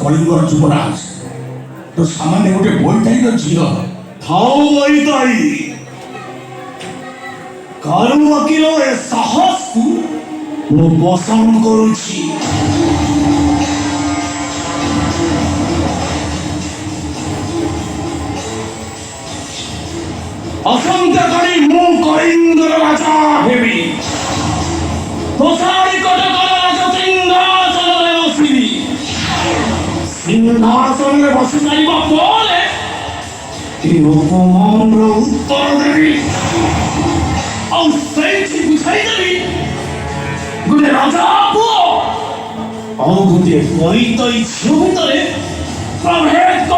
कलिंगर युवराज तो सामान्य गोटे बैठाई झील थाओ बैठाई कारुबाकीर ए साहस को मु पसंद करुछि। असंख्य करी मु कलिंगर राजा हेबी तोसारी कटकर राजा सिंहासन बसिबी। सिंहासन में बसी सारिबा परे उपमान उत्तर देवी और सही बुझाई देवी गोटे राजा पुओ और गोटे पैतई झील भितर प्रभेद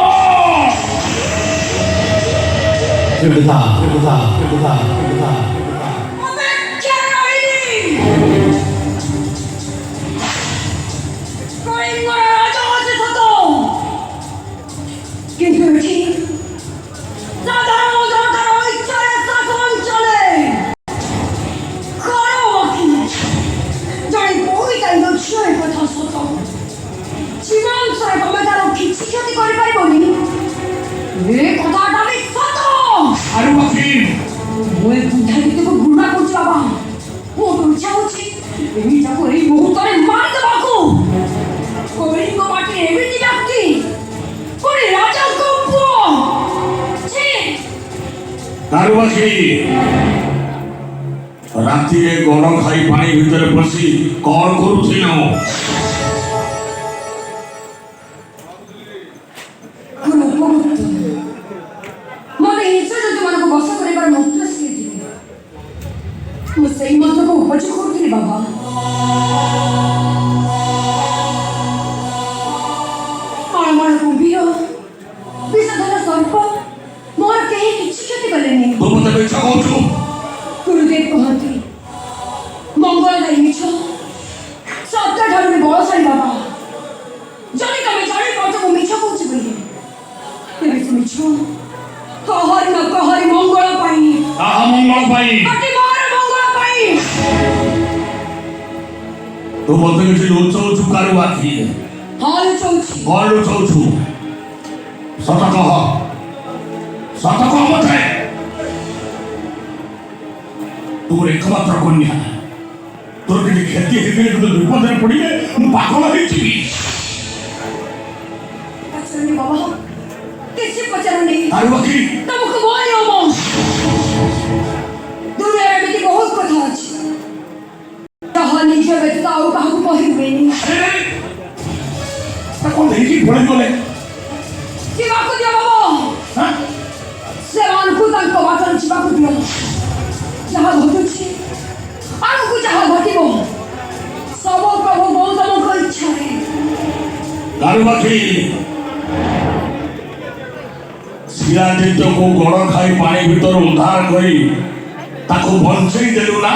राति गड़ खाई पानी भितर पशि कौन करुथिल तो बोलते कि लुचौछु कारुबाकी कौन लुचौछु सत कह मते तोर एकमात्र कन्या तोर किसी क्षति हेतु तो विपद में पड़ी है पागल हो जीवी पचरनी बाबा किसी पचरनी कारुबाकी तुमको बोल हो दुनिया में भी बहुत कथा अछि कहा निजे व्यतीत आउ काहू कहिबेनी ता कोन देखि बोले बोले जीवाको दियो बाबा हां सेवान को तांको बातन जीवाको दियो जहाँ घटुछि आमको जहाँ घटिबो सब प्रभु गौतमको इच्छा रे कारुबाकी ଶିଳାଦିତ୍ୟକୁ ଗୋଡ଼ ଖାଇ ପାଣି ଭିତରୁ ଉଦ୍ଧାର କରି ତାକୁ ବଞ୍ଚେଇ ଦେଲୁ ନା